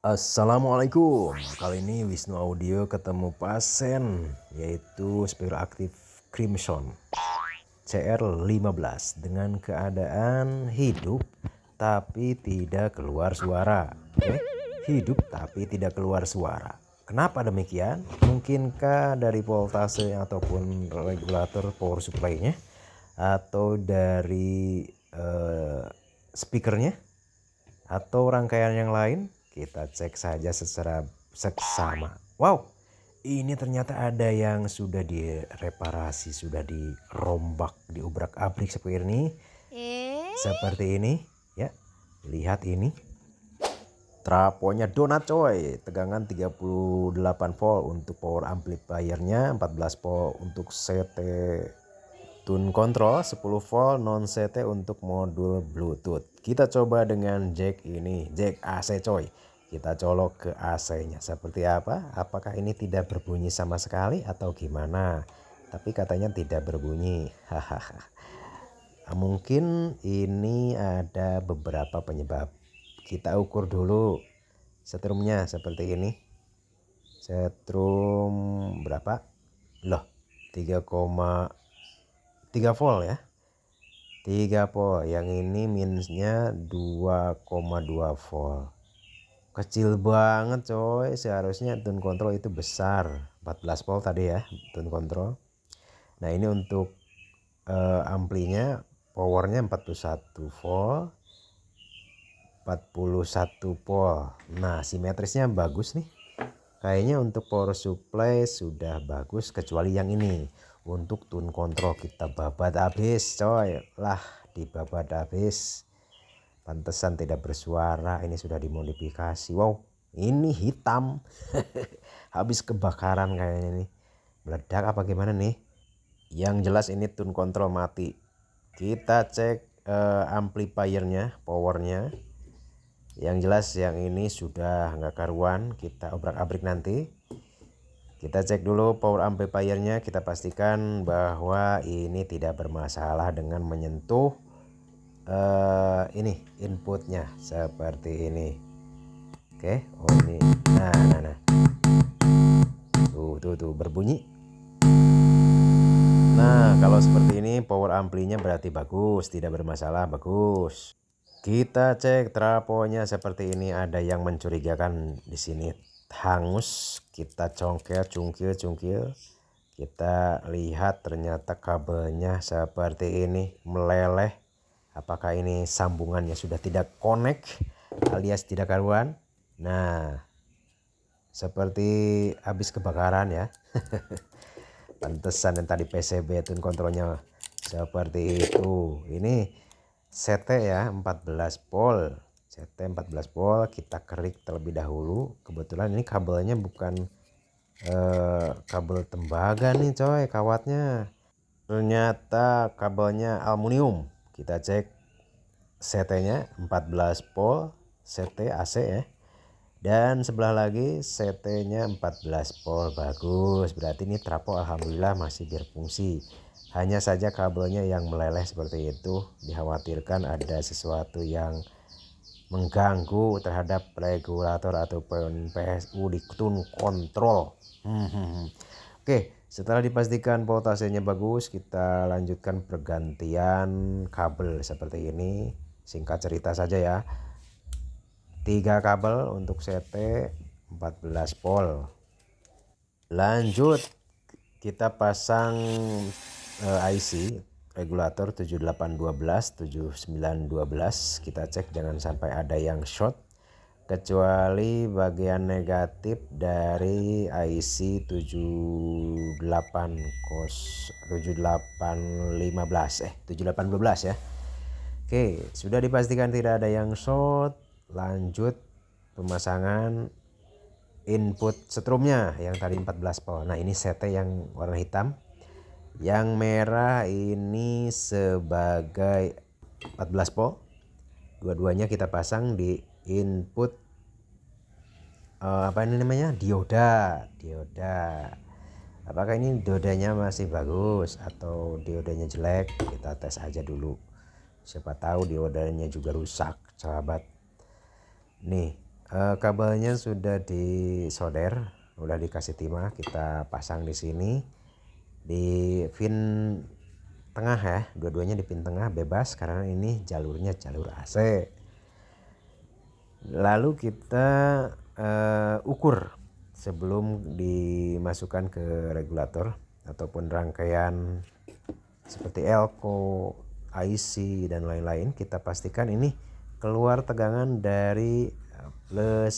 Assalamualaikum. Kali ini Wisnu Audio ketemu pasien yaitu Spiro Active Crimson CR15 dengan keadaan hidup tapi tidak keluar suara. Oke? Hidup tapi tidak keluar suara. Kenapa demikian? Mungkinkah dari voltase ataupun regulator power supply-nya atau dari speakernya atau rangkaian yang lain? Kita cek saja secara seksama. Wow, ini ternyata ada yang sudah direparasi, sudah dirombak, diubrak-abrik seperti ini. Seperti ini, ya. Lihat ini. Trafonya donat coy, tegangan 38 volt untuk power amplifiernya, 14 volt untuk CT tune control, 10 volt non CT untuk modul Bluetooth. Kita coba dengan jack ini, jack AC coy. Kita colok ke AC-nya seperti apa? Apakah ini tidak berbunyi sama sekali atau gimana? Tapi katanya tidak berbunyi. Hahaha. Mungkin ini ada beberapa penyebab. Kita ukur dulu setrumnya seperti ini. Setrum berapa? Loh, 3,3 volt ya. 3 volt. Yang ini minusnya 2,2 volt. Kecil banget coy, seharusnya tune control itu besar, 14 volt tadi ya tune control. Nah ini untuk amplinya powernya 41 volt, 41 volt. Nah simetrisnya bagus nih, kayaknya untuk power supply sudah bagus kecuali yang ini. Untuk tune control kita babat habis coy, lah dibabat habis. Pantesan tidak bersuara, ini sudah dimodifikasi. Wow, ini hitam. Habis kebakaran kayaknya nih. Meledak apa gimana nih? Yang jelas ini tune control mati. Kita cek amplifiernya, powernya. Yang jelas yang ini sudah nggak karuan, kita obrak-abrik nanti. Kita cek dulu power amplifiernya, kita pastikan bahwa ini tidak bermasalah dengan menyentuh ini inputnya seperti ini. Oke, oh ini nah tuh berbunyi. Nah kalau seperti ini power amplinya berarti bagus, tidak bermasalah, bagus. Kita cek trafonya seperti ini, ada yang mencurigakan di sini hangus. Kita congkel cungkil. Kita lihat ternyata kabelnya seperti ini meleleh. Apakah ini sambungannya sudah tidak connect alias tidak karuan? Nah, seperti habis kebakaran ya. Pantesan yang tadi PCB tune kontrolnya seperti itu. Ini CT ya 14 volt. CT 14 volt kita kerik terlebih dahulu. Kebetulan ini kabelnya bukan kabel tembaga nih coy, kawatnya. Ternyata kabelnya aluminium. Kita cek CT-nya 14 volt, CT AC ya. Dan sebelah lagi CT-nya 14 volt, bagus. Berarti ini trafo alhamdulillah masih berfungsi. Hanya saja kabelnya yang meleleh seperti itu. Dikhawatirkan ada sesuatu yang mengganggu terhadap regulator ataupun PSU di tune control. Oke, setelah dipastikan voltasenya bagus, kita lanjutkan pergantian kabel seperti ini. Singkat cerita saja ya. 3 kabel untuk CT 14 volt. Lanjut kita pasang IC regulator 7812 7912. Kita cek jangan sampai ada yang short, kecuali bagian negatif dari IC 7812 ya. Oke, sudah dipastikan tidak ada yang short. Lanjut pemasangan input setrumnya yang tadi 14 volt. Nah ini CT yang warna hitam, yang merah ini sebagai 14 volt. Dua-duanya kita pasang di input apa ini namanya, dioda. Apakah ini diodanya masih bagus atau diodanya jelek? Kita tes aja dulu, siapa tahu diodanya juga rusak sahabat. Nih Kabelnya sudah disolder, udah dikasih timah, kita pasang di sini di pin tengah ya, dua-duanya di pin tengah bebas karena ini jalurnya jalur AC. Lalu kita ukur sebelum dimasukkan ke regulator ataupun rangkaian seperti elko, IC dan lain-lain. Kita pastikan ini keluar tegangan dari plus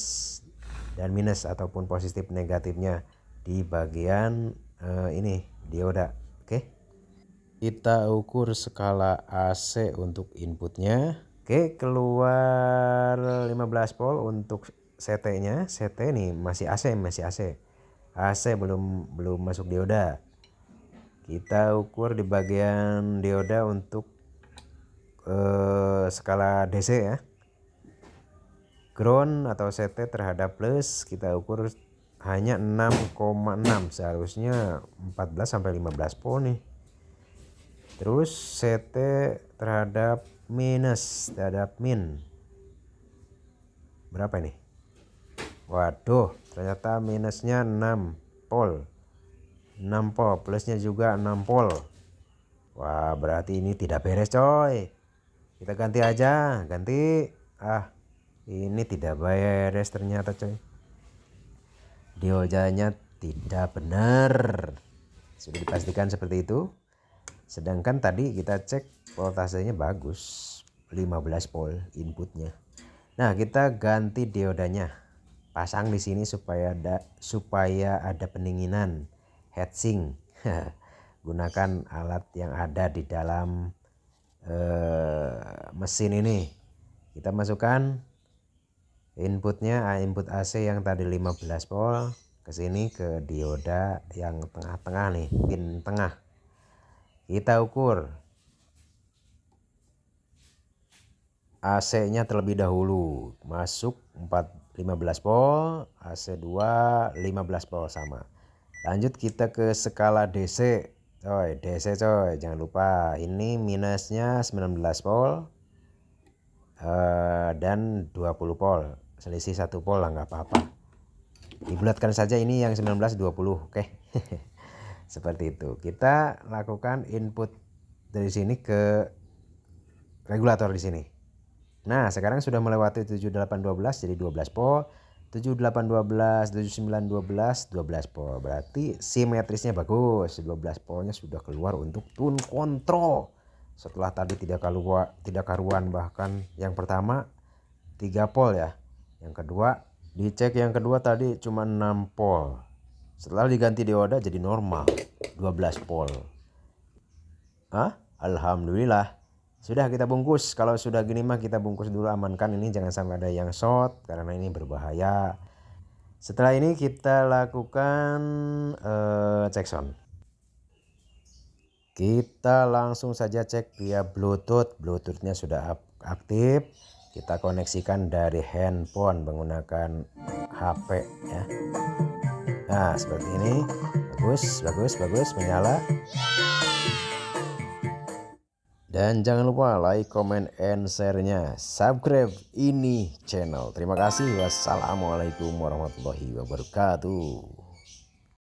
dan minus ataupun positif negatifnya di bagian ini dioda. Oke, kita ukur skala AC untuk inputnya. Oke, keluar 15 volt untuk CT-nya. CT nih masih AC, AC belum masuk dioda. Kita ukur di bagian dioda untuk skala DC ya. Ground atau CT terhadap plus kita ukur hanya 6,6, seharusnya 14 sampai 15 volt nih. Terus CT terhadap minus, terhadap min berapa ini? Waduh, ternyata minusnya 6 volt. 6 volt, plusnya juga 6 volt. Wah, berarti ini tidak beres coy. Kita ganti aja, ganti. Ini tidak beres ternyata coy. Diodanya tidak benar. Sudah dipastikan seperti itu. Sedangkan tadi kita cek voltasenya bagus, 15 volt inputnya. Nah, kita ganti diodanya. Pasang di sini supaya ada pendinginan, heatsink. Gunakan alat yang ada di dalam mesin ini. Kita masukkan inputnya, input AC yang tadi 15 volt ke sini ke dioda yang tengah-tengah nih, pin tengah. Kita ukur AC-nya terlebih dahulu, masuk 15 volt, AC 2 15 volt sama. Lanjut kita ke skala DC. Coy, DC coy, jangan lupa ini minusnya 19 volt dan 20 volt. Selisih 1 volt lah, nggak apa-apa. Dibulatkan saja ini yang 19 20, oke. Seperti itu. Kita lakukan input dari sini ke regulator di sini. Nah, sekarang sudah melewati 7812 jadi 12 volt. 7812, 7912, 12 volt. Berarti simetrisnya bagus. 12 voltnya sudah keluar untuk tune control. Setelah tadi tidak karuan, bahkan yang pertama 3 volt ya. Yang kedua dicek, yang kedua tadi cuma 6 volt. Setelah diganti dioda jadi normal 12 volt. Alhamdulillah. Sudah kita bungkus. Kalau sudah gini mah kita bungkus dulu, amankan ini jangan sampai ada yang short karena ini berbahaya. Setelah ini kita lakukan cek sound. Kita langsung saja cek via Bluetooth. Bluetoothnya sudah aktif. Kita koneksikan dari handphone menggunakan HP ya. Nah, seperti ini. Bagus, menyala. Dan jangan lupa like, comment, and share-nya. Subscribe ini channel. Terima kasih. Wassalamualaikum warahmatullahi wabarakatuh.